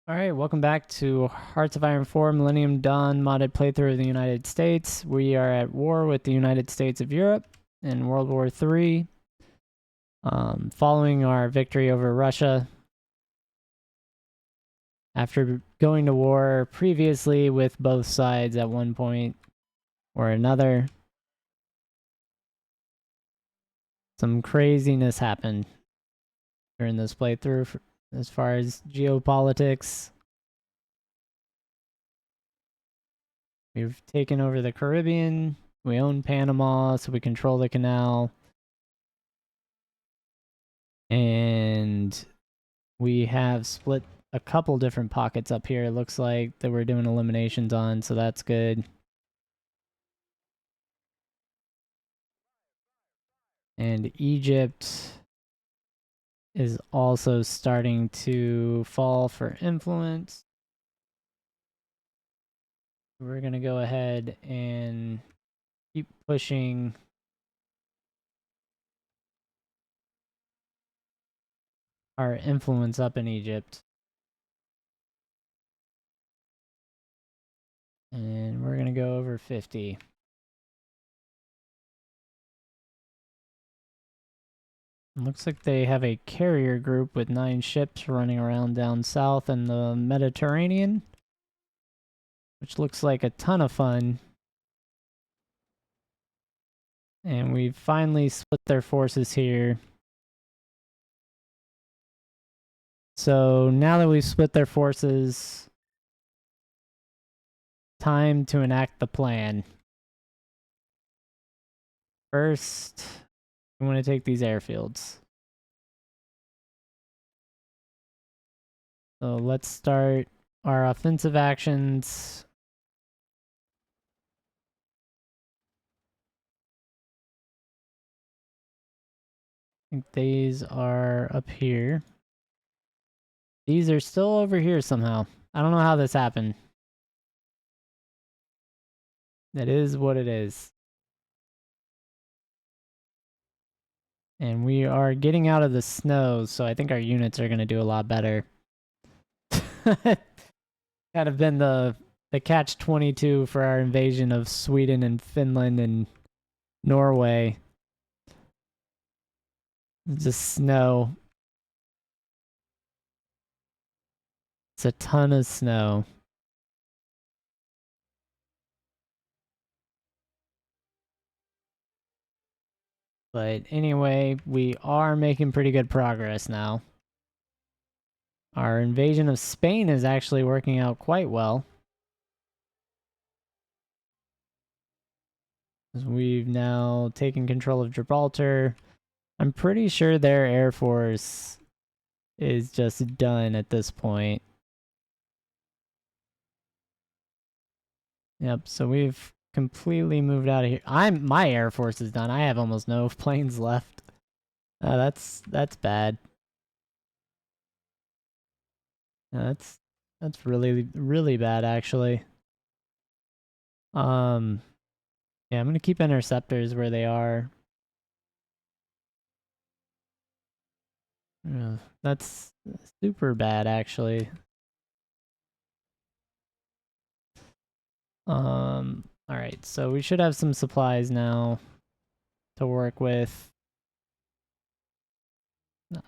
All right, welcome back to Hearts of Iron 4 Millennium Dawn modded playthrough of the United States. We are at war with the United States of Europe in World War III. Following our victory over Russia after going to war previously with both sides at one point or another. Some craziness happened during this playthrough as far as geopolitics. We've taken over the Caribbean. We own Panama, so we control the canal. And we have split a couple different pockets up here. It looks like that we're doing eliminations on, so that's good. And Egypt is also starting to fall for influence. We're going to go ahead and keep pushing our influence up in Egypt. And we're going to go over 50. Looks like they have a carrier group with 9 ships running around down south in the Mediterranean, which looks like a ton of fun. And we've finally split their forces here. So now that we've split their forces, time to enact the plan. First, we want to take these airfields. So let's start our offensive actions. I think these are up here. These are still over here somehow. I don't know how this happened. That is what it is. And we are getting out of the snow, so I think our units are going to do a lot better. Kind of been the catch-22 for our invasion of Sweden and Finland and Norway. Just snow. It's a ton of snow. But anyway, we are making pretty good progress now. Our invasion of Spain is actually working out quite well. We've now taken control of Gibraltar. I'm pretty sure their air force is just done at this point. Yep, so we've completely moved out of here. My air force is done. I have almost no planes left. That's bad. That's really bad actually. Yeah, I'm gonna keep interceptors where they are. That's super bad actually. All right, so we should have some supplies now to work with.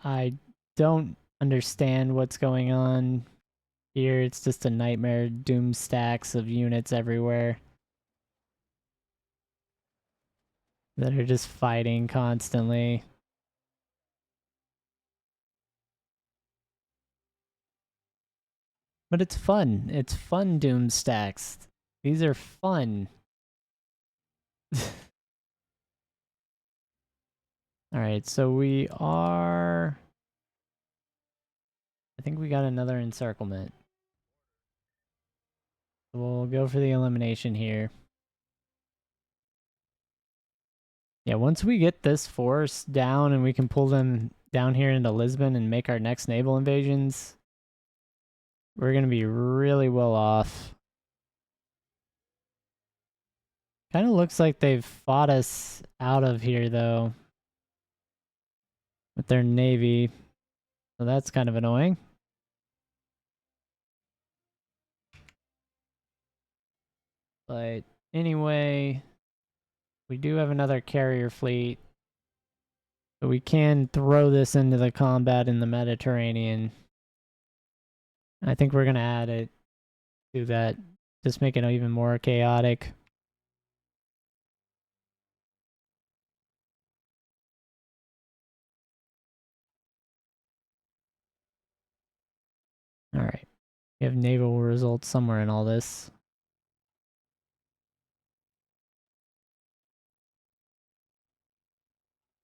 I don't understand what's going on here. It's just a nightmare. Doom stacks of units everywhere that are just fighting constantly. But it's fun. It's fun Doom stacks. These are fun. Alright, so we are... I think we got another encirclement. We'll go for the elimination here. Yeah, once we get this force down and we can pull them down here into Lisbon and make our next naval invasions, we're going to be really well off. Kind of looks like they've fought us out of here, though, with their navy. So that's kind of annoying. But anyway, we do have another carrier fleet. So we can throw this into the combat in the Mediterranean. I think we're going to add it to that. Just make it even more chaotic. Alright. We have naval results somewhere in all this.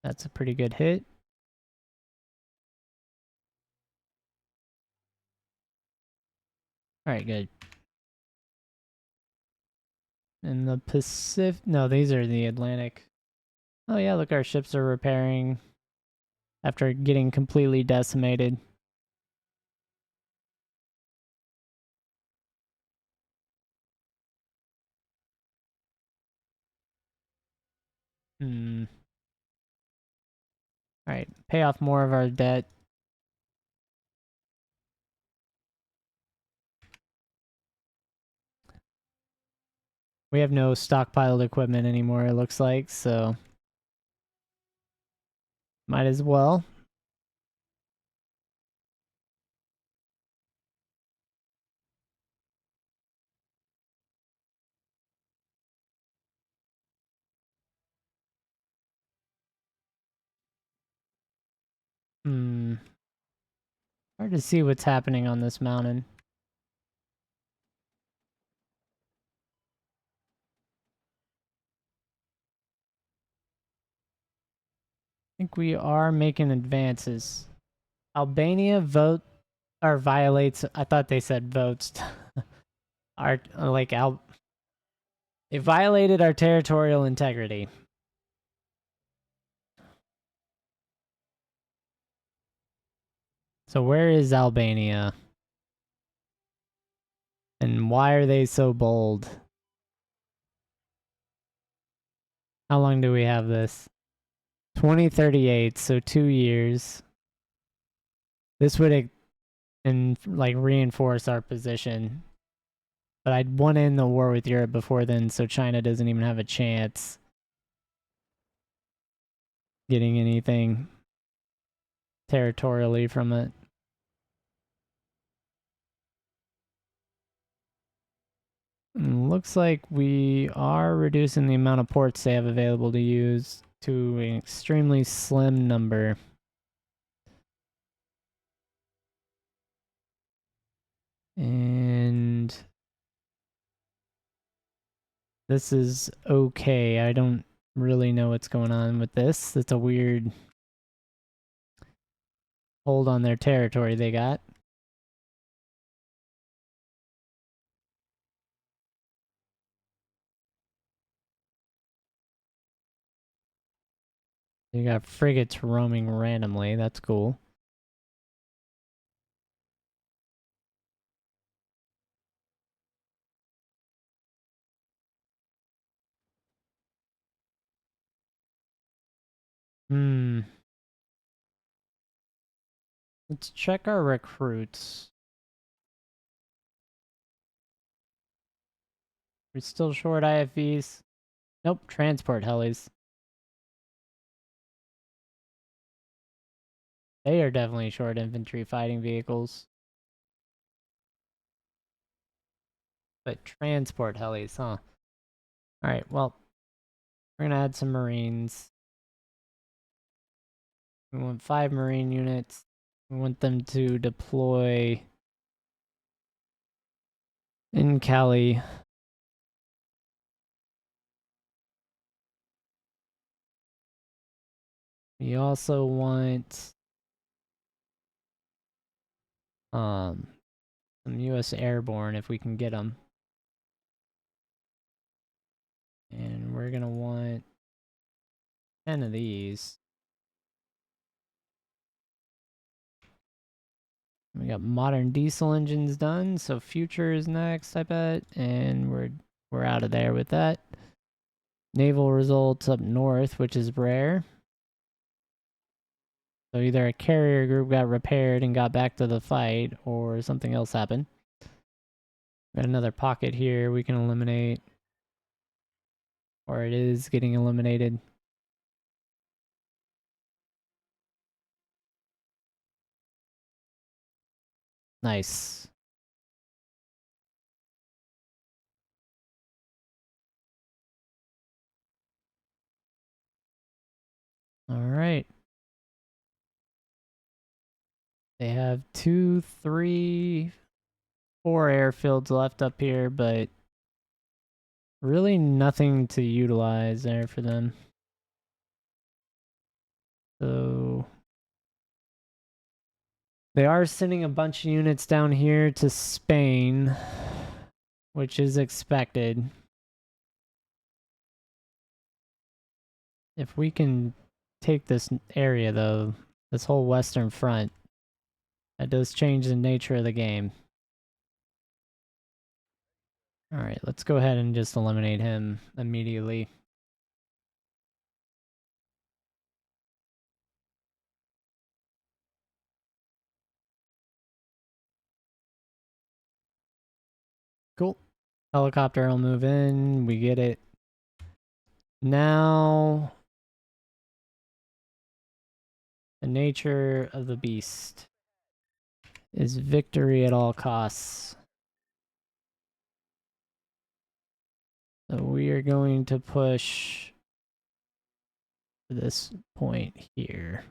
That's a pretty good hit. Alright, good. In the Pacific... No, these are the Atlantic. Oh yeah, look, our ships are repairing after getting completely decimated. Alright, pay off more of our debt. We have no stockpiled equipment anymore, it looks like, so... Might as well. Hard to see what's happening on this mountain. I think we are making advances. Albania violates. I thought they said votes. It violated our territorial integrity. So where is Albania? And why are they so bold? How long do we have this? 2038, so 2 years. This would reinforce our position. But I'd want to end the war with Europe before then, so China doesn't even have a chance getting anything territorially from it. Looks like we are reducing the amount of ports they have available to use to an extremely slim number. And this is okay. I don't really know what's going on with this. It's a weird hold on their territory they got. You got frigates roaming randomly. That's cool. Let's check our recruits. We're still short IFVs. Nope, transport helis. They are definitely short infantry fighting vehicles. But transport helis, huh? Alright, well, we're gonna add some marines. We want 5 marine units. We want them to deploy in Cali. We also want some US airborne if we can get them. And we're gonna want 10 of these. We got modern diesel engines done, so future is next, I bet, and we're out of there with that. Naval results up north, which is rare. So either a carrier group got repaired and got back to the fight, or something else happened. Got another pocket here we can eliminate. Or it is getting eliminated. Nice. All right. They have 2, 3, 4 airfields left up here, but really nothing to utilize there for them. So they are sending a bunch of units down here to Spain, which is expected. If we can take this area, though, this whole western front, that does change the nature of the game. Alright, let's go ahead and just eliminate him immediately. Cool. Helicopter will move in. We get it. Now, the nature of the beast is victory at all costs. So we are going to push to this point here.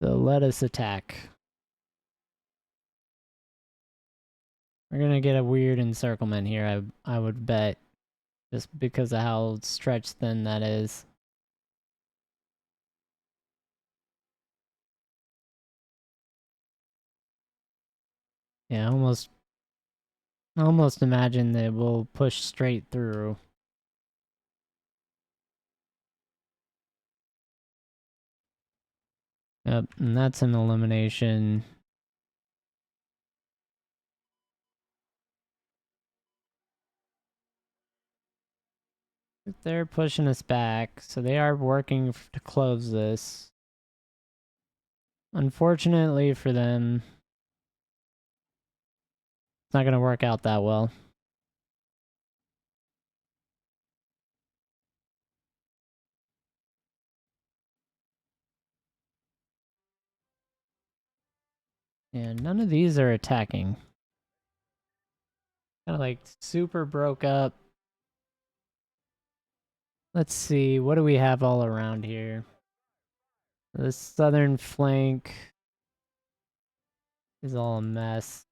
So let us attack. We're gonna get a weird encirclement here, I would bet. Just because of how stretched thin that is. Yeah, almost imagine that we'll push straight through. Yep, and that's an elimination. They're pushing us back, so they are working to close this. Unfortunately for them, it's not going to work out that well. And none of these are attacking. Kind of like super broke up. Let's see, what do we have all around here? The southern flank is all a mess.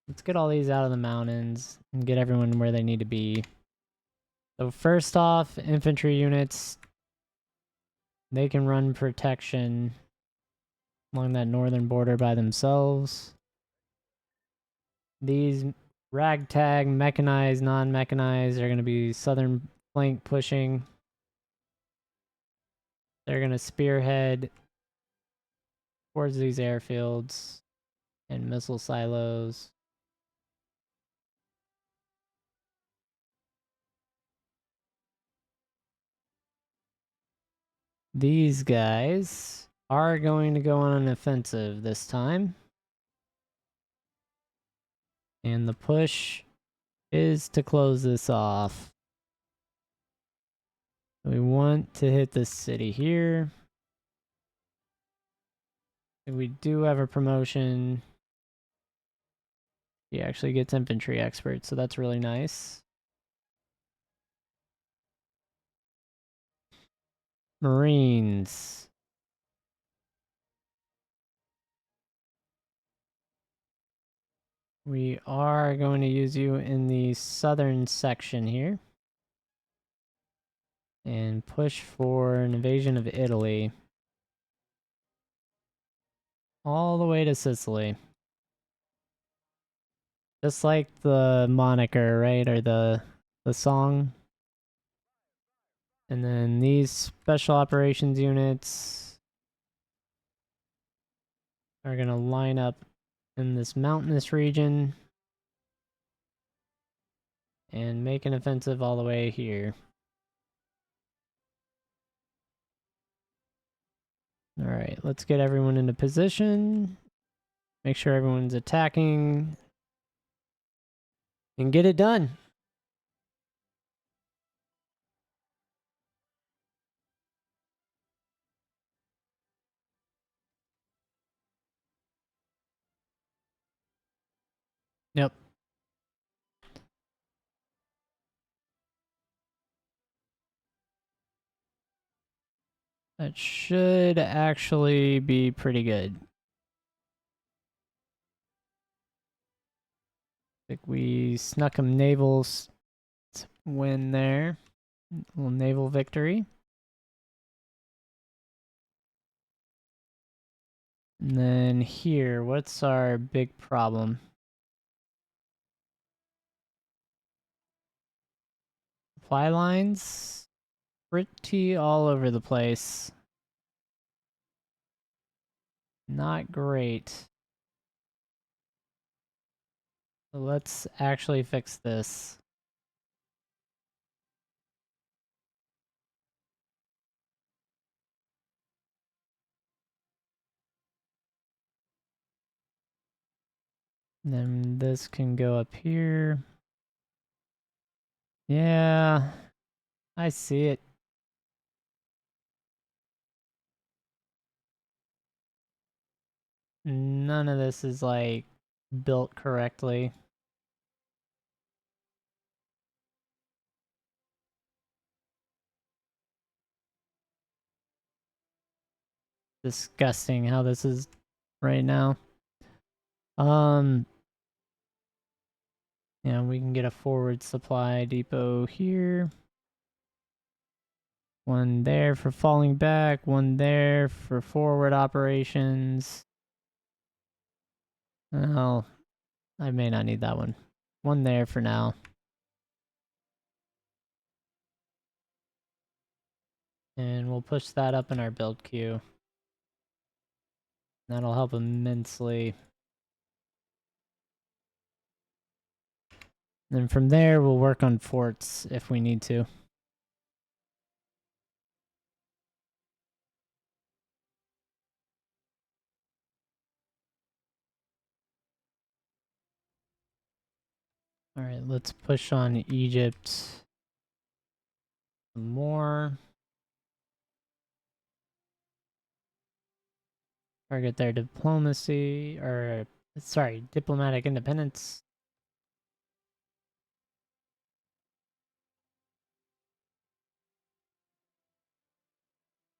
Let's get all these out of the mountains and get everyone where they need to be. So first off, infantry units, they can run protection along that northern border by themselves. These ragtag, mechanized, non-mechanized are going to be southern flank pushing. They're going to spearhead towards these airfields and missile silos. These guys are going to go on an offensive this time. And the push is to close this off. We want to hit this city here. And we do have a promotion. He actually gets infantry expert, so that's really nice. Marines. We are going to use you in the southern section here. And push for an invasion of Italy. All the way to Sicily. Just like the moniker, right? Or the song. And then these special operations units are going to line up in this mountainous region and make an offensive all the way here. Alright, let's get everyone into position. Make sure everyone's attacking. And get it done. Yep. That should actually be pretty good. I think we snuck him naval win there. A little naval victory. And then here, what's our big problem? Supply lines pretty all over the place. Not great. So let's actually fix this. And then this can go up here. Yeah, I see it. None of this is like built correctly. Disgusting how this is right now. Yeah, we can get a forward supply depot here. One there for falling back, one there for forward operations. Oh, I may not need that one. One there for now. And we'll push that up in our build queue. That'll help immensely. Then from there, we'll work on forts if we need to. All right, let's push on Egypt some more. Target their diplomacy, or sorry, diplomatic independence.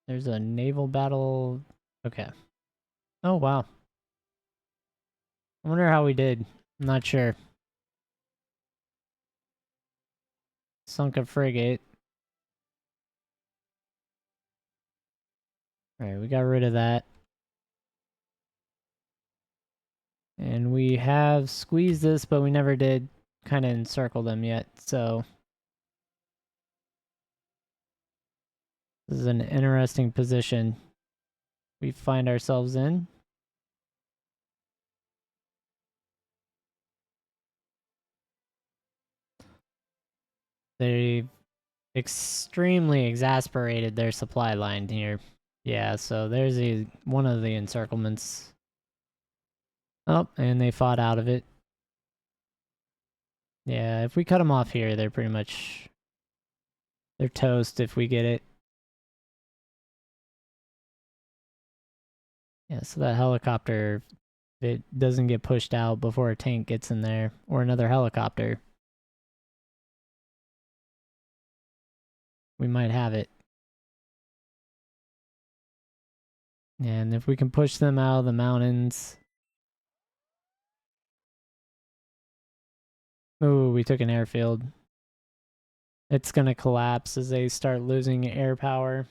There's a naval battle. Okay. Oh, wow. I wonder how we did. I'm not sure. Sunk a frigate. Alright, we got rid of that. And we have squeezed this, but we never did kind of encircle them yet, so... This is an interesting position we find ourselves in. They extremely exasperated their supply line here. Yeah, so there's one of the encirclements. Oh, and they fought out of it. Yeah, if we cut them off here, they're pretty much... They're toast if we get it. Yeah, so that helicopter, if it doesn't get pushed out before a tank gets in there, or another helicopter, we might have it. And if we can push them out of the mountains... Ooh, we took an airfield. It's gonna collapse as they start losing air power.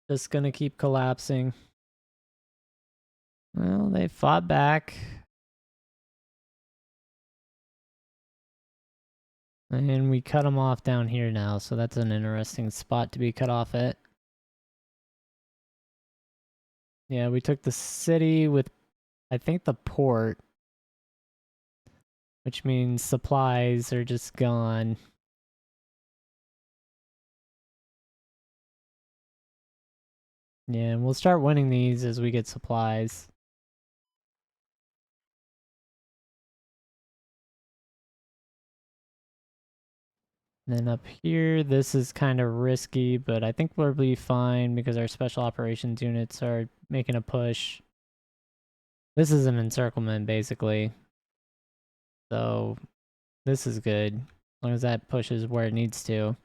Just gonna keep collapsing. Well, they fought back. And we cut them off down here now, so that's an interesting spot to be cut off at. Yeah, we took the city with, I think, the port. Which means supplies are just gone. Yeah, and we'll start winning these as we get supplies. And then up here, this is kind of risky, but I think we'll be fine because our special operations units are making a push. This is an encirclement, basically. So this is good. As long as that pushes where it needs to.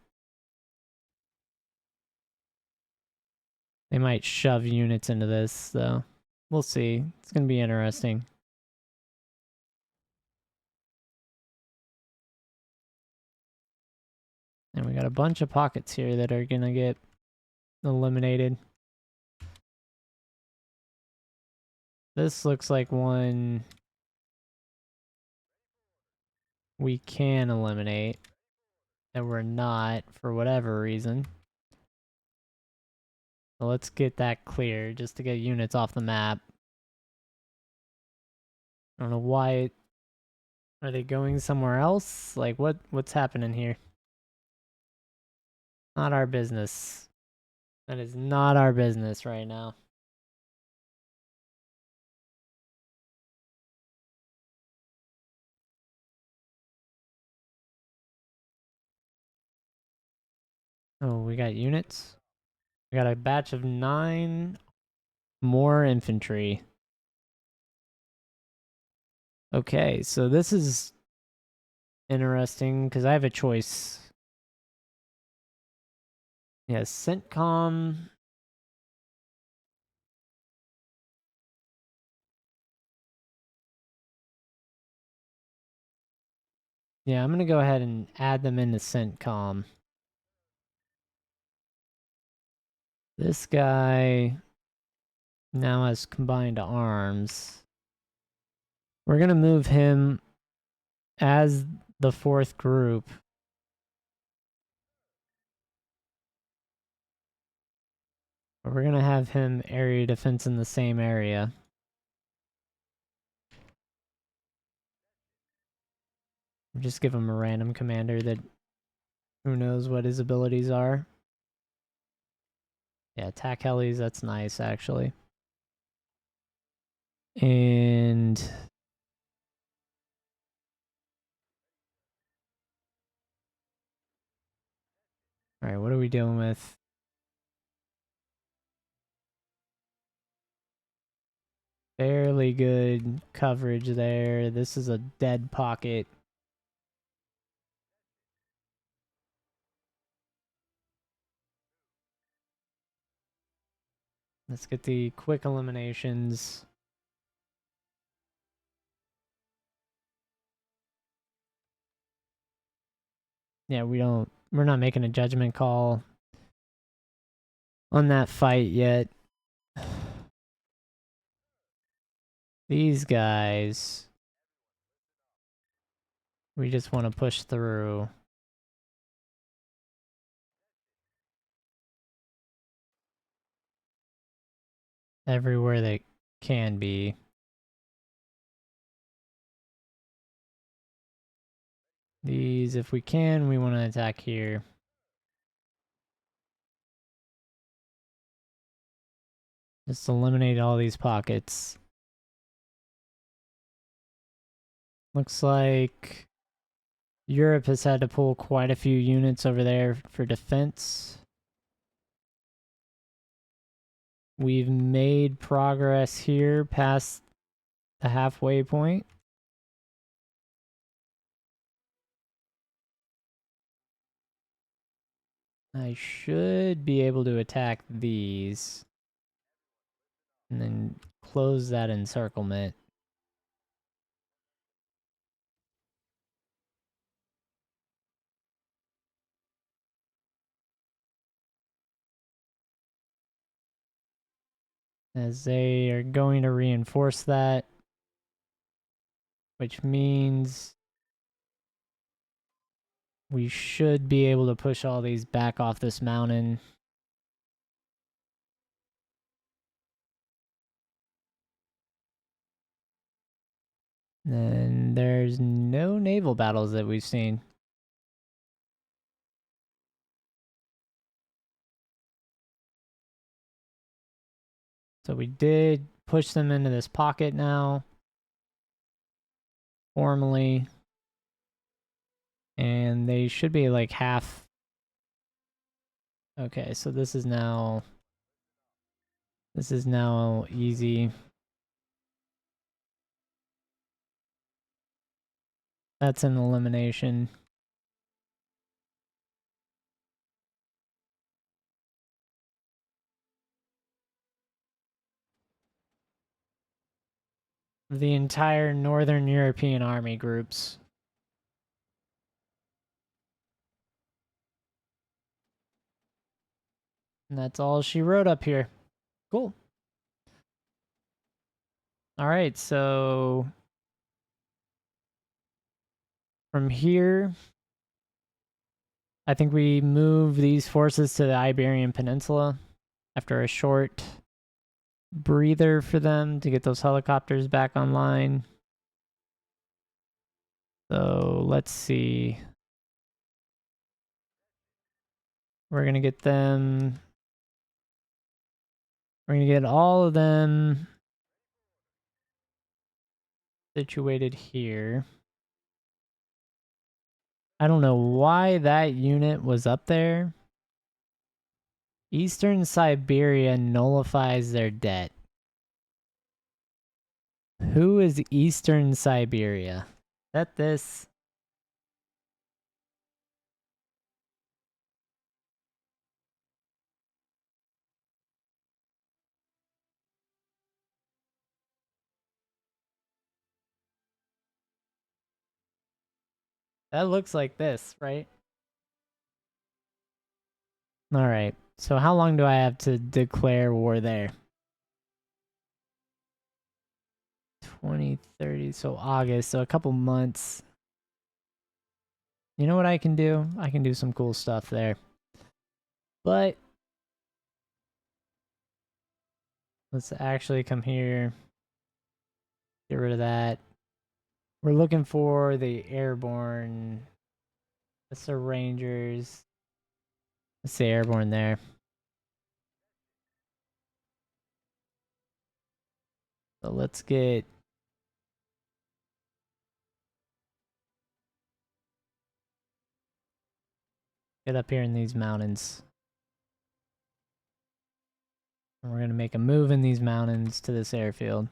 They might shove units into this, though. We'll see. It's going to be interesting. And we got a bunch of pockets here that are going to get eliminated. This looks like one we can eliminate that we're not for whatever reason. So let's get that clear just to get units off the map. I don't know why. Are they going somewhere else? Like what's happening here? Not our business. That is not our business right now. Oh, we got units. We got a batch of 9 more infantry. Okay, so this is interesting because I have a choice. Yeah, CENTCOM. Yeah, I'm going to go ahead and add them into CENTCOM. This guy now has combined arms. We're going to move him as the 4th group. But we're going to have him area defense in the same area. Just give him a random commander that who knows what his abilities are. Yeah, attack helis, that's nice actually. And all right, what are we dealing with? Fairly good coverage there. This is a dead pocket. Let's get the quick eliminations. Yeah, we're not making a judgment call on that fight yet. These guys, we just want to push through. Everywhere they can be. These, if we can, we want to attack here. Just eliminate all these pockets. Looks like Europe has had to pull quite a few units over there for defense. We've made progress here past the halfway point. I should be able to attack these. And then close that encirclement. As they are going to reinforce that. Which means we should be able to push all these back off this mountain. And there's no naval battles that we've seen. So we did push them into this pocket now. Formally. And they should be like half. Okay, so this is now easy. That's an elimination. The entire Northern European army groups. And that's all she wrote up here. Cool. All right, so from here, I think we move these forces to the Iberian Peninsula after a short breather for them to get those helicopters back online. So let's see. We're going to get them. We're going to get all of them situated here. I don't know why that unit was up there. Eastern Siberia nullifies their debt. Who is Eastern Siberia? That this? That looks like this, right? Alright, so how long do I have to declare war there? 2030, so August, so a couple months. You know what I can do? I can do some cool stuff there. But let's actually come here. Get rid of that. We're looking for the airborne. That's the Rangers. Let's say airborne there. So let's get up here in these mountains. And we're going to make a move in these mountains to this airfield.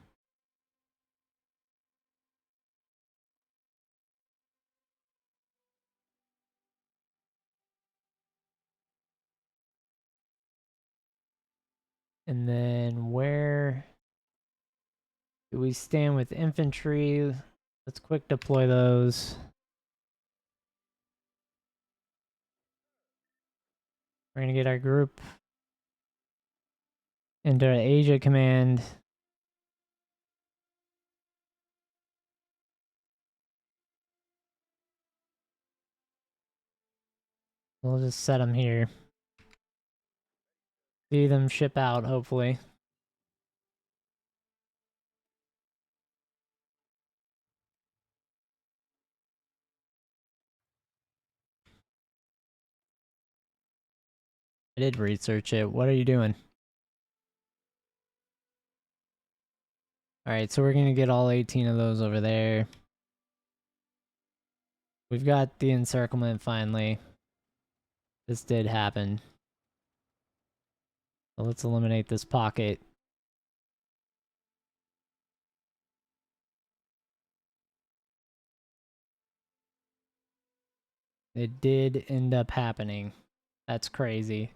And then where do we stand with infantry? Let's quick deploy those. We're going to get our group into Asia Command. We'll just set them here. See them ship out, hopefully. I did research it. What are you doing? Alright, so we're going to get all 18 of those over there. We've got the encirclement finally. This did happen. So let's eliminate this pocket. It did end up happening. That's crazy.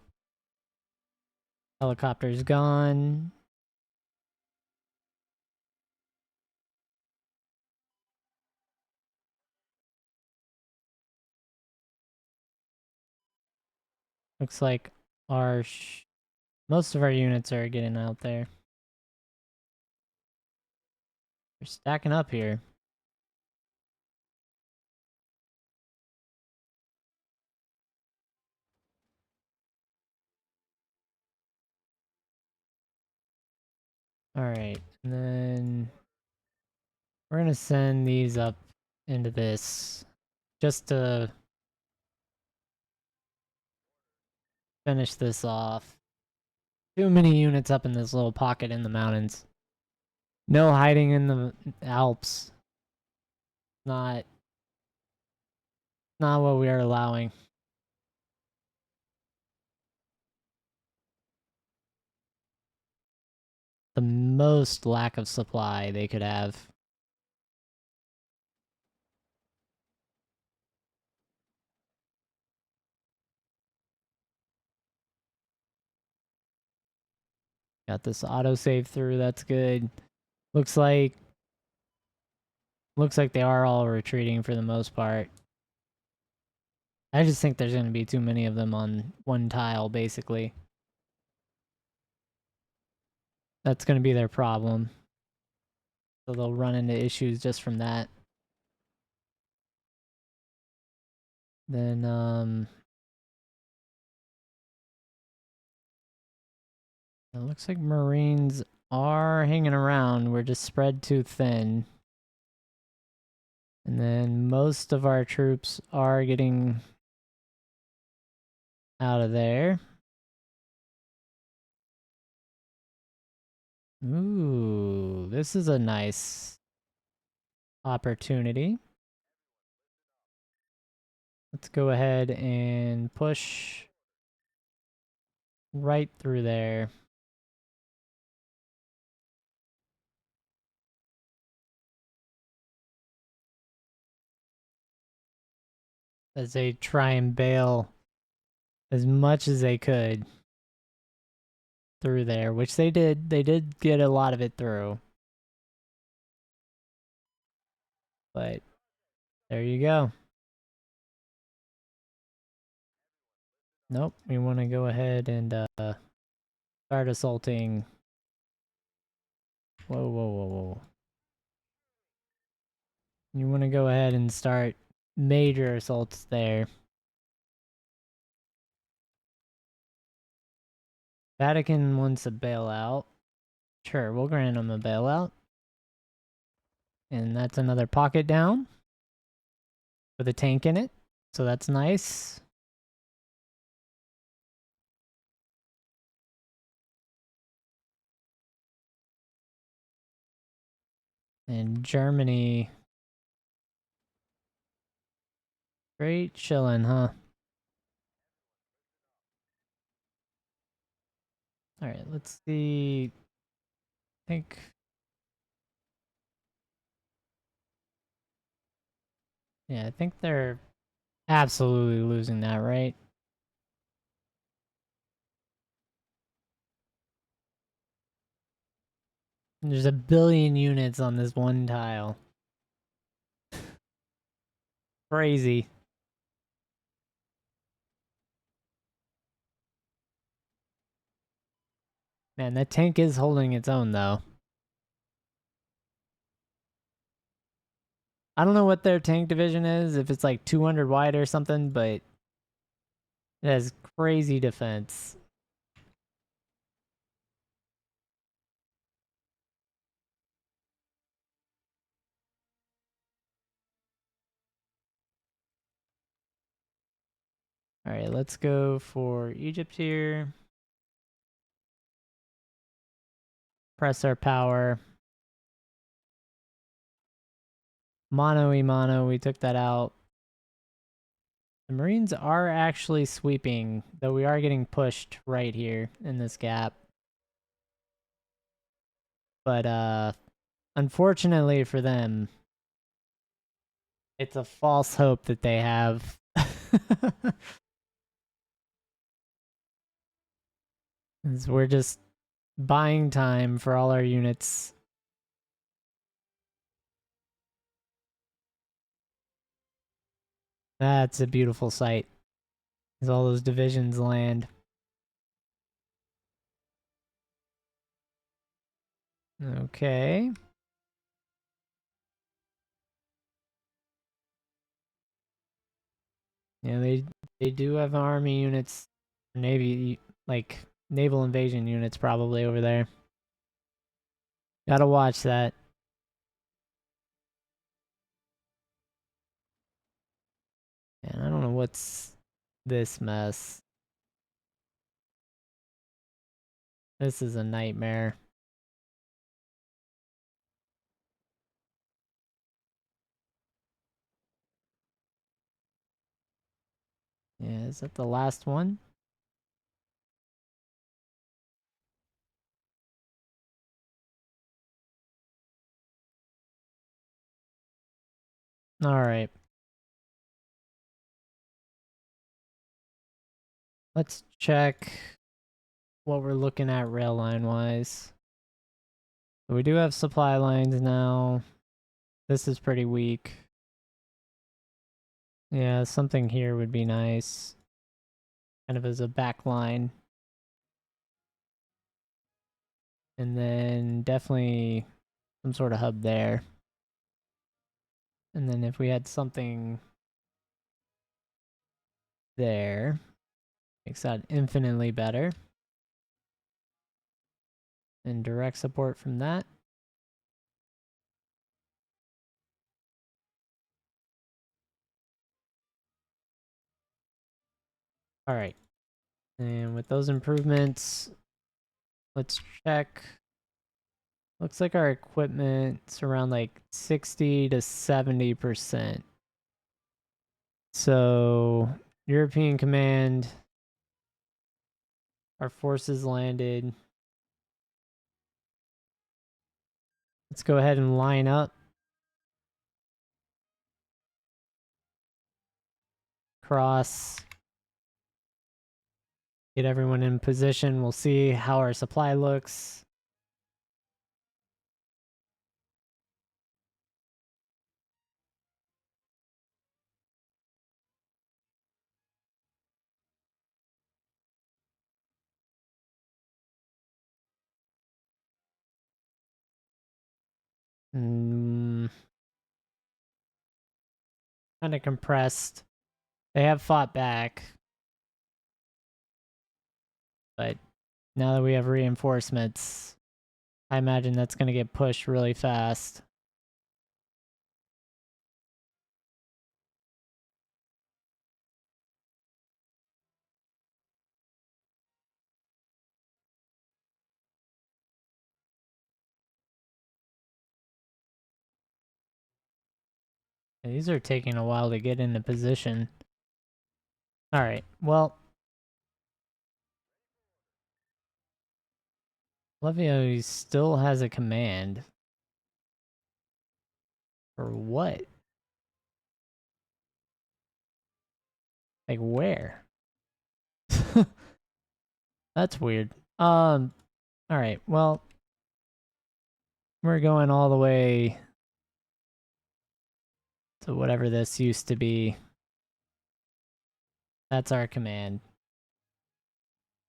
Helicopter's gone. Looks like our most of our units are getting out there. They're stacking up here. Alright, and then we're gonna send these up into this just to finish this off. Too many units up in this little pocket in the mountains. No hiding in the Alps. Not what we are allowing. The most lack of supply they could have. Got this autosave through, that's good. Looks like they are all retreating for the most part. I just think there's going to be too many of them on one tile, basically. That's going to be their problem. So they'll run into issues just from that. Then, it looks like Marines are hanging around. We're just spread too thin. And then most of our troops are getting out of there. Ooh, this is a nice opportunity. Let's go ahead and push right through there. As they try and bail as much as they could through there, which they did. They did get a lot of it through. But there you go. Nope, we want to go ahead and start assaulting. Whoa, whoa, whoa, whoa. You want to go ahead and start major assaults there. Vatican wants a bailout. Sure, we'll grant them a bailout. And that's another pocket down with a tank in it. So that's nice. And Germany. Great chillin', huh? Alright, let's see. I think. Yeah, I think they're absolutely losing that, right? There's a billion units on this one tile. Crazy. Man, that tank is holding its own, though. I don't know what their tank division is, if it's like 200 wide or something, but it has crazy defense. Alright, let's go for Egypt here. Press our power. Mono, we took that out. The Marines are actually sweeping, though we are getting pushed right here in this gap. But, unfortunately for them, it's a false hope that they have. We're just buying time for all our units. That's a beautiful sight. As all those divisions land. Okay. Yeah, they do have army units, navy, like naval invasion units probably over there. Gotta watch that. And I don't know what's this mess. This is a nightmare. Yeah, is that the last one? Alright. Let's check what we're looking at rail line wise. So we do have supply lines now. This is pretty weak. Yeah, something here would be nice. Kind of as a back line. And then definitely some sort of hub there. And then if we had something there, makes that infinitely better. And direct support from that. All right. And with those improvements, let's check. Looks like our equipment's around like 60 to 70%. So, European Command, our forces landed. Let's go ahead and line up. Cross. Get everyone in position. We'll see how our supply looks. Kind of compressed. They have fought back. But now that we have reinforcements, I imagine that's going to get pushed really fast. And these are taking a while to get into position. Alright, well, Levio still has a command. For what? Like where? That's weird. Alright, well, we're going all the way to whatever this used to be. That's our command.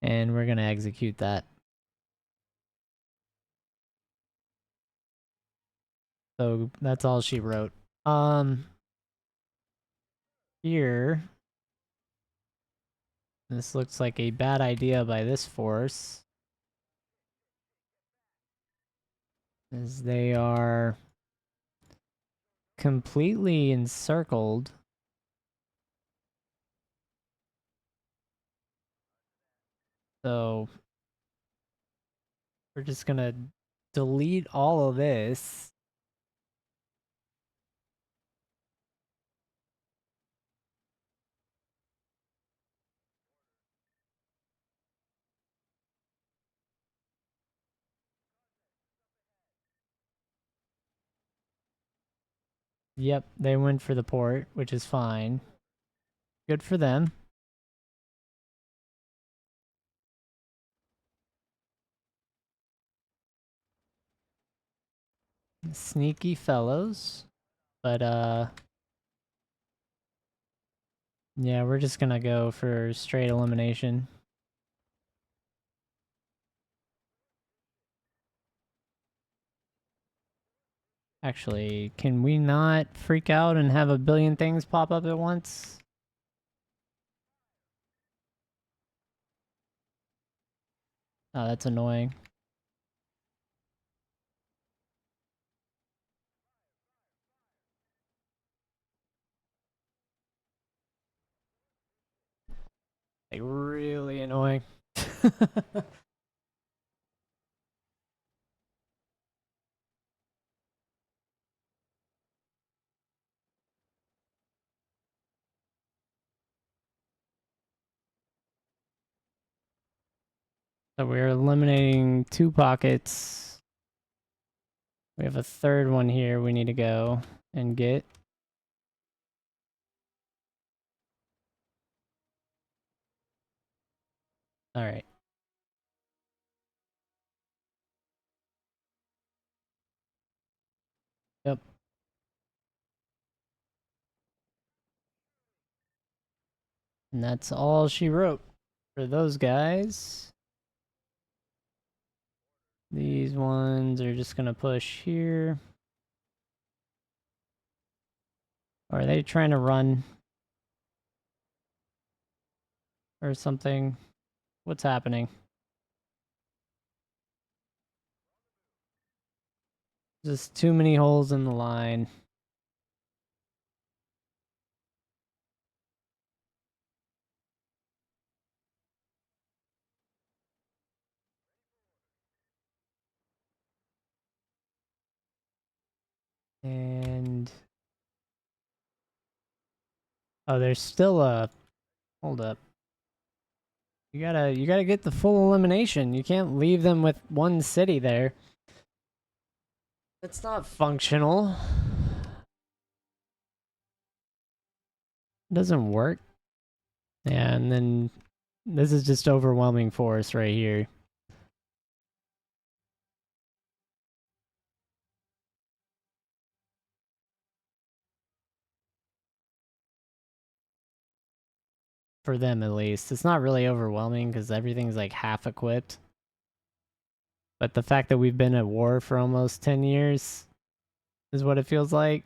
And we're gonna execute that. So that's all she wrote. Here. This looks like a bad idea by this force. As they are completely encircled. So we're just gonna delete all of this. Yep, they went for the port, which is fine. Good for them. Sneaky fellows. But, yeah, we're just gonna go for straight elimination. Actually, can we not freak out and have a billion things pop up at once? Oh, that's annoying. Like, really annoying. So we're eliminating 2 pockets. We have a third one here we need to go and get. Alright. And that's all she wrote for those guys. These ones are just gonna push here. Or are they trying to run or something? What's happening? Just too many holes in the line. And oh, there's still a hold up. You gotta get the full elimination. You can't leave them with one city there. It's not functional. It doesn't work. Yeah, and then this is just overwhelming force right here. For them at least. It's not really overwhelming because everything's like half equipped. But the fact that we've been at war for almost 10 years is what it feels like.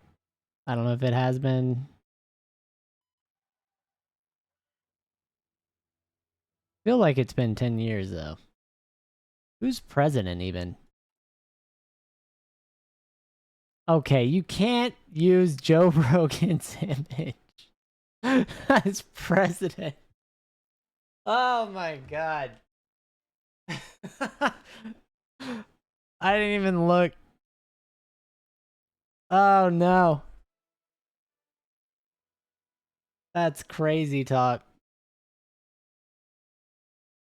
I don't know if it has been. I feel like it's been 10 years though. Who's president even? Okay, you can't use Joe Rogan's image as president. Oh my god. I didn't even look. Oh no. That's crazy talk.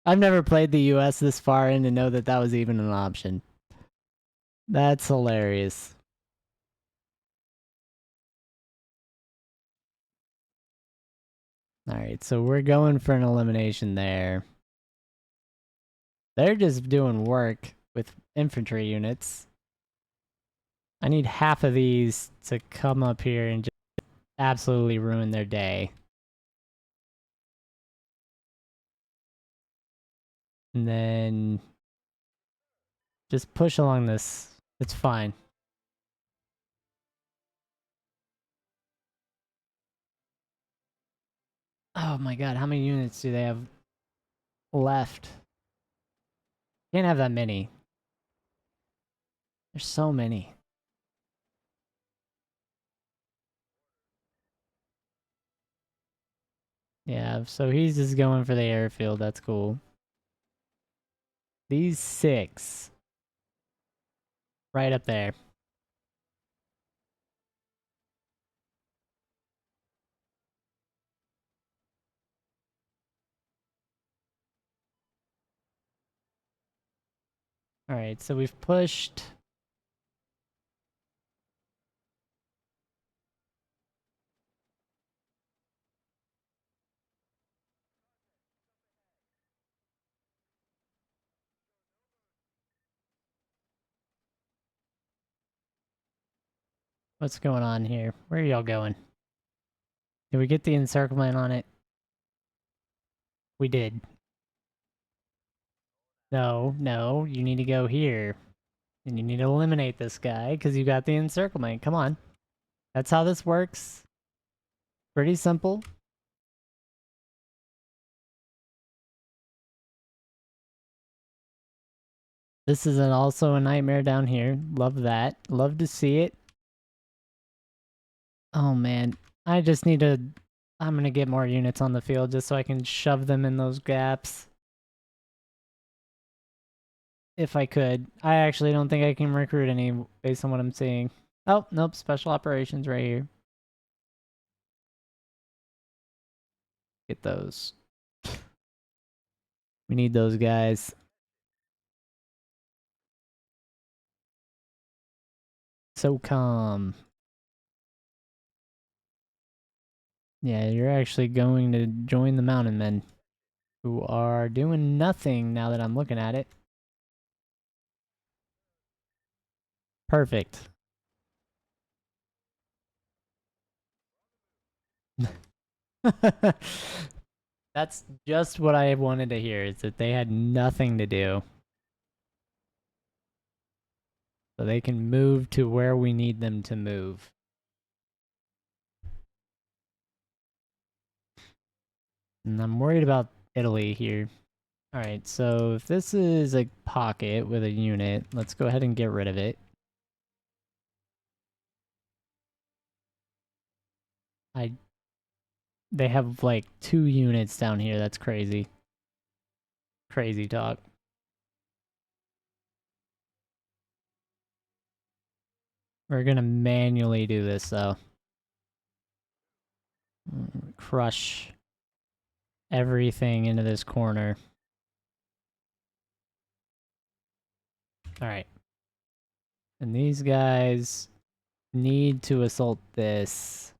I've never played the US this far in to know that that was even an option. That's hilarious. Alright, so we're going for an elimination there. They're just doing work with infantry units. I need half of these to come up here and just absolutely ruin their day. And then just push along this. It's fine. Oh my god, how many units do they have left? Can't have that many. There's so many. Yeah, so he's just going for the airfield. That's cool. These 6. Right up there. Alright, so we've pushed. What's going on here? Where are y'all going? Did we get the encirclement on it? We did. No, no, you need to go here. And you need to eliminate this guy because you got the encirclement. Come on. That's how this works. Pretty simple. This is also a nightmare down here. Love that. Love to see it. Oh man. I just need to... I'm gonna get more units on the field just so I can shove them in those gaps. If I could. I actually don't think I can recruit any based on what I'm seeing. Oh, nope. Special operations right here. Get those. We need those guys. So calm. Yeah, you're actually going to join the mountain men, who are doing nothing now that I'm looking at it. Perfect. That's just what I wanted to hear, is that they had nothing to do. So they can move to where we need them to move. And I'm worried about Italy here. Alright, so if this is a pocket with a unit, let's go ahead and get rid of it. They have like 2 units down here, that's crazy. Crazy talk. We're gonna manually do this though. Crush everything into this corner. Alright. And these guys need to assault this.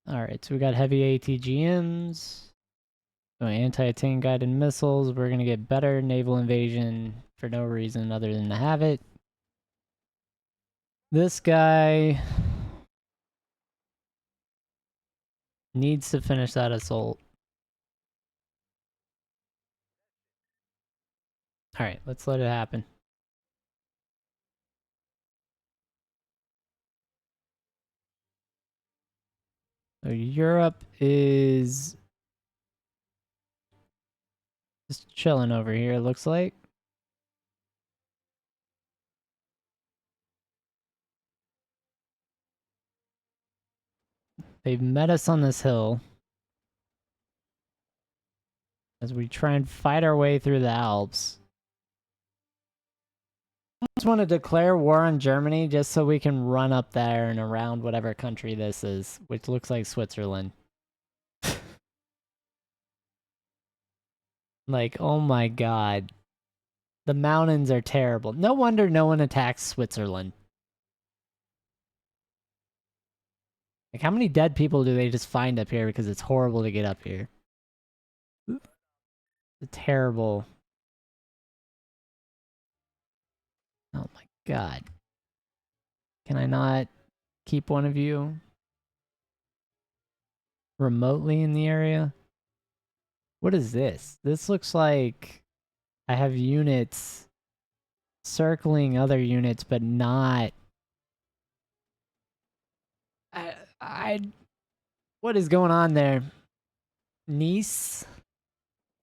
Alright, so we got heavy ATGMs. So anti-tank guided missiles. We're gonna get better naval invasion for no reason other than to have it. This guy needs to finish that assault. Alright, let's let it happen. So Europe is just chilling over here, it looks like. They've met us on this hill as we try and fight our way through the Alps. I just want to declare war on Germany just so we can run up there and around whatever country this is, which looks like Switzerland. Like, oh my god. The mountains are terrible. No wonder no one attacks Switzerland. Like, how many dead people do they just find up here because it's horrible to get up here? It's terrible. Oh my god. Can I not keep one of you remotely in the area? What is this? This looks like I have units circling other units, but not... I... What is going on there? Nice?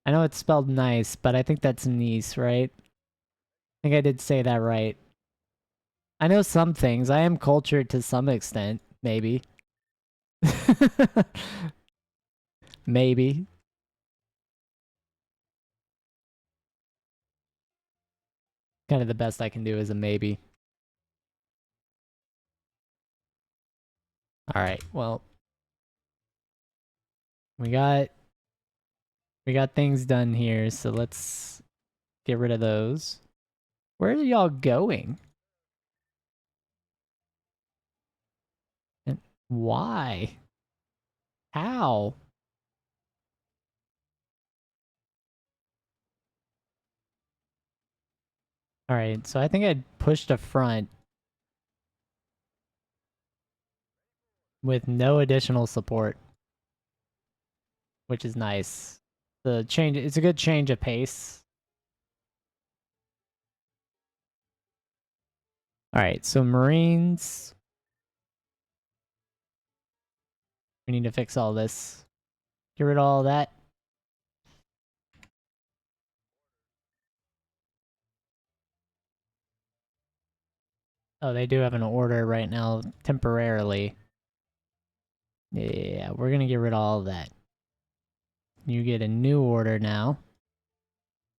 I know it's spelled nice, but I think that's Nice, right? I think I did say that right. I know some things. I am cultured to some extent, maybe. Maybe. Kind of the best I can do is a maybe. Alright, well. We got things done here, so let's get rid of those. Where are y'all going? And why? How? Alright, so I think I pushed a front with no additional support, which is nice. It's a good change of pace. Alright, so Marines. We need to fix all this. Get rid of all that. Oh, they do have an order right now, temporarily. Yeah, we're gonna get rid of all of that. You get a new order now,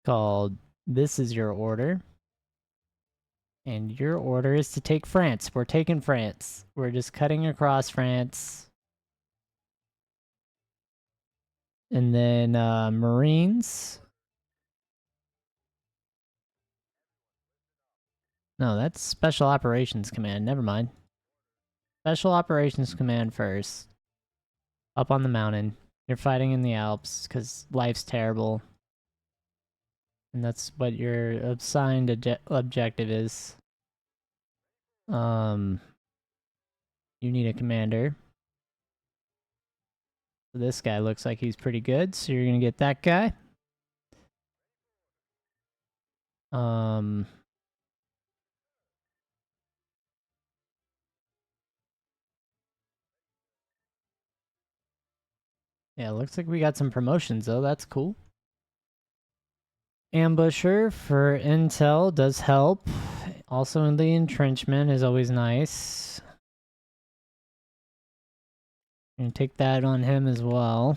called This is your order. And your order is to take France. We're taking France. We're just cutting across France. And then Marines. No, that's Special Operations Command. Never mind. Special Operations Command first. Up on the mountain. You're fighting in the Alps because life's terrible. And that's what your assigned objective is. You need a commander. So this guy looks like he's pretty good, so you're gonna get that guy. Yeah, looks like we got some promotions though. That's cool. Ambusher for intel does help. Also in the entrenchment is always nice. Gonna take that on him as well.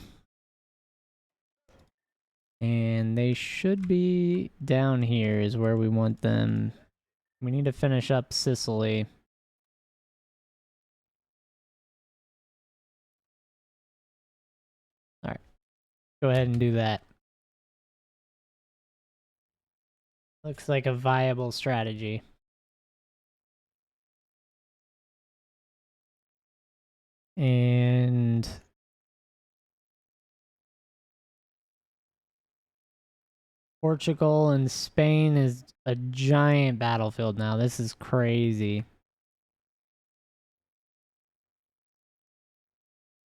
And they should be down here is where we want them. We need to finish up Sicily. Alright. Go ahead and do that. Looks like a viable strategy. And Portugal and Spain is a giant battlefield now. This is crazy.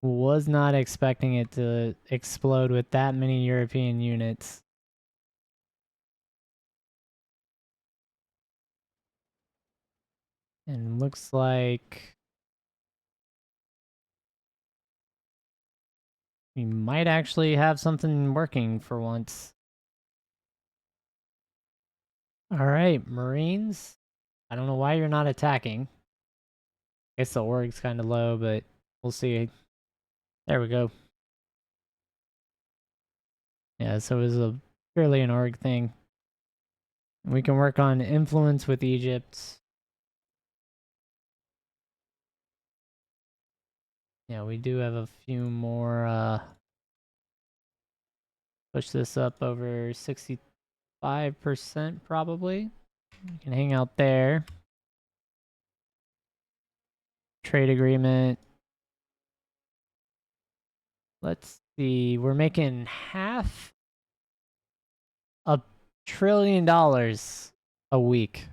Was not expecting it to explode with that many European units. And looks like we might actually have something working for once. Alright, Marines. I don't know why you're not attacking. I guess the org's kind of low, but we'll see. There we go. Yeah, so it was a purely an org thing. We can work on influence with Egypt. Yeah, we do have a few more, push this up over 65% probably. We can hang out there. Trade agreement. Let's see. We're making half $1 trillion a week.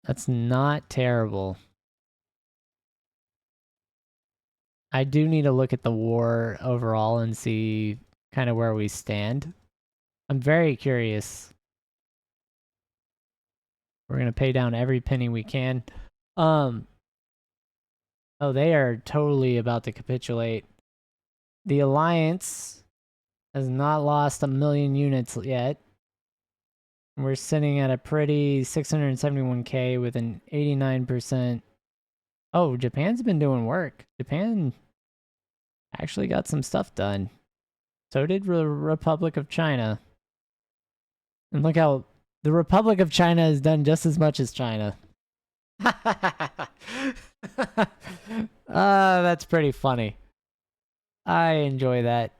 That's not terrible. I do need to look at the war overall and see kind of where we stand. I'm very curious. We're going to pay down every penny we can. Oh, they are totally about to capitulate. The Alliance has not lost 1,000,000 units yet. We're sitting at a pretty 671k with an 89%. Oh, Japan's been doing work. Japan actually got some stuff done. So did the Republic of China. And look how the Republic of China has done just as much as China. That's pretty funny. I enjoy that.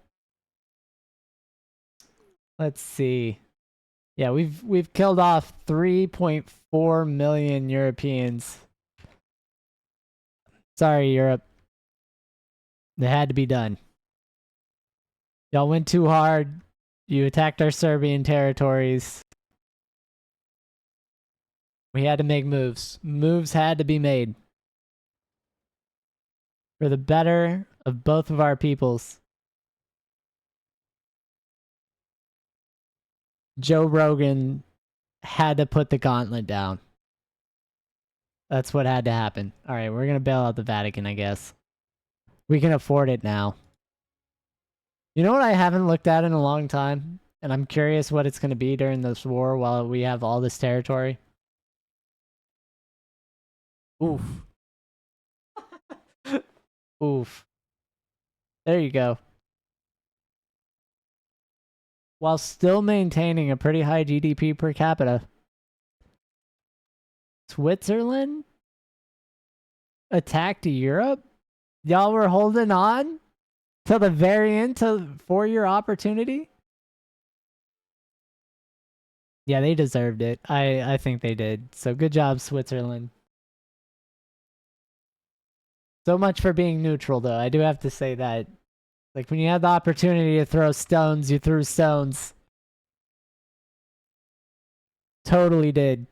Let's see. Yeah, we've killed off 3.4 million Europeans. Sorry, Europe. It had to be done. Y'all went too hard. You attacked our Serbian territories. We had to make moves. Moves had to be made. For the better of both of our peoples. Joe Rogan had to put the gauntlet down. That's what had to happen. Alright, we're gonna bail out the Vatican, I guess. We can afford it now. You know what I haven't looked at in a long time? And I'm curious what it's gonna be during this war while we have all this territory. Oof. Oof. There you go. While still maintaining a pretty high GDP per capita. Switzerland attacked Europe? Y'all were holding on till the very end for your opportunity? Yeah, they deserved it. I think they did. So good job, Switzerland. So much for being neutral, though. I do have to say that. Like, when you had the opportunity to throw stones, you threw stones. Totally did.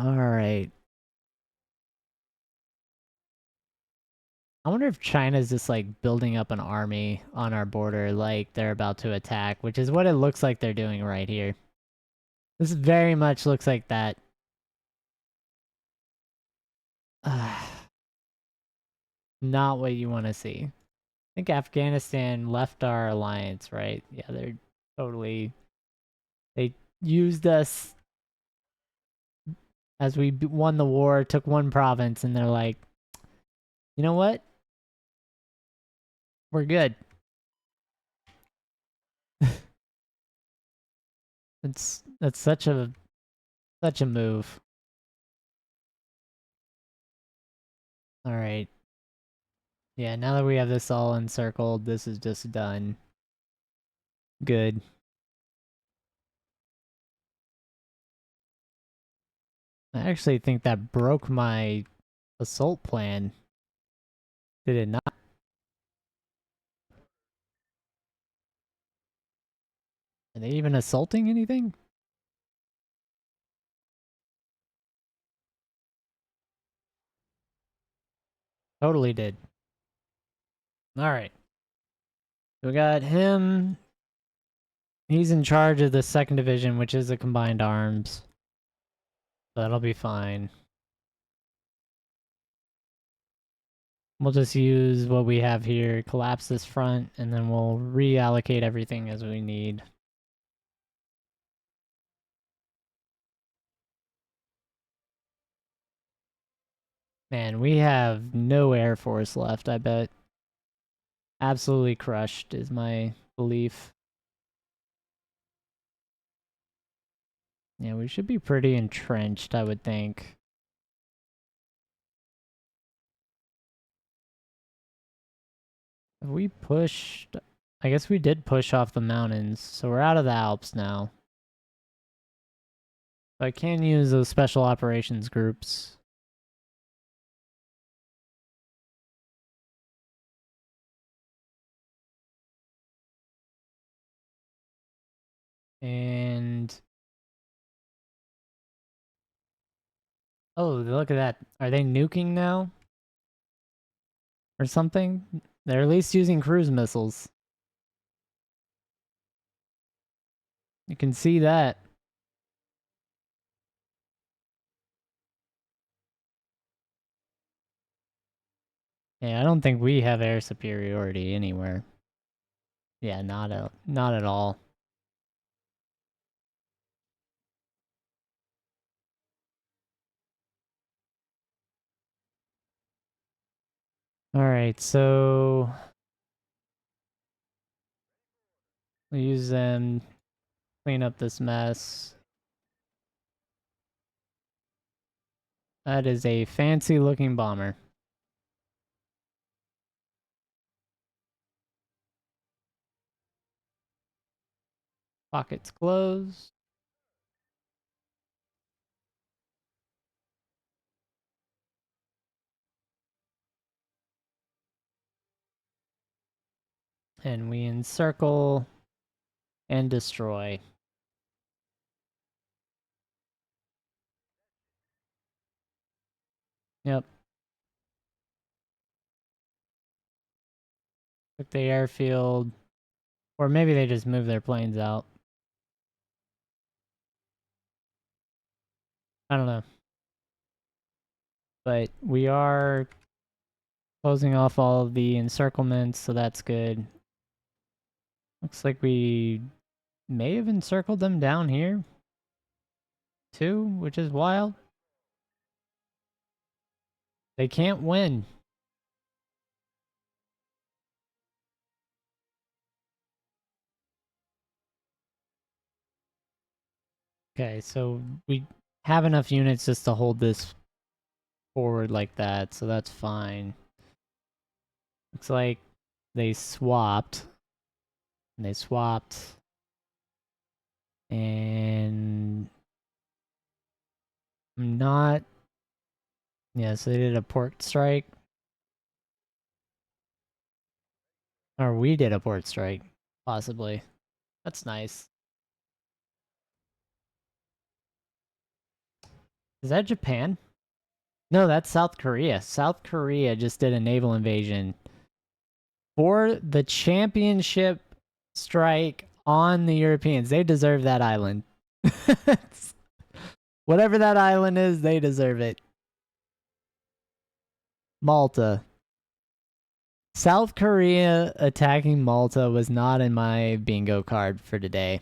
Alright. I wonder if China's just like building up an army on our border like they're about to attack, which is what it looks like they're doing right here. This very much looks like that. Not what you want to see. I think Afghanistan left our alliance, right? Yeah, they're totally... They used us as we won the war, took one province, and they're like, you know what? We're good. That's such a move. All right. Yeah, now that we have this all encircled, this is just done. Good. I actually think that broke my assault plan. Did it not? Are they even assaulting anything? Totally did. Alright. We got him. He's in charge of the 2nd Division, which is the Combined Arms. So that'll be fine. We'll just use what we have here, collapse this front, and then we'll reallocate everything as we need. Man, we have no Air Force left, I bet. Absolutely crushed is my belief. Yeah, we should be pretty entrenched, I would think. Have we pushed... I guess we did push off the mountains, so we're out of the Alps now. I can use those special operations groups. And... oh, look at that. Are they nuking now? Or something? They're at least using cruise missiles. You can see that. Yeah, I don't think we have air superiority anywhere. Yeah, not at all. Alright, so... we'll use them, clean up this mess. That is a fancy looking bomber. Pockets closed. And we encircle and destroy. Yep. Took the airfield. Or maybe they just moved their planes out. I don't know. But we are closing off all of the encirclements, so that's good. Looks like we may have encircled them down here, too, which is wild. They can't win. Okay, so we have enough units just to hold this forward like that, so that's fine. Looks like they swapped. And they swapped. And... I'm not... yeah, so they did a port strike. Or we did a port strike, possibly. That's nice. Is that Japan? No, that's South Korea. South Korea just did a naval invasion for the championship strike on the Europeans. They deserve that island. Whatever that island is, they deserve it. Malta. South Korea attacking Malta was not in my bingo card for today.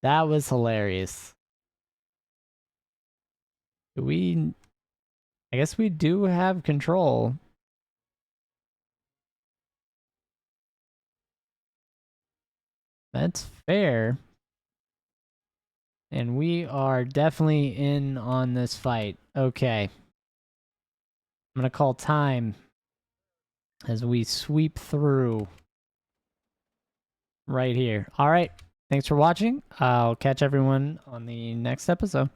That was hilarious. I guess we do have control. That's fair. And we are definitely in on this fight. Okay. I'm going to call time as we sweep through right here. All right. Thanks for watching. I'll catch everyone on the next episode.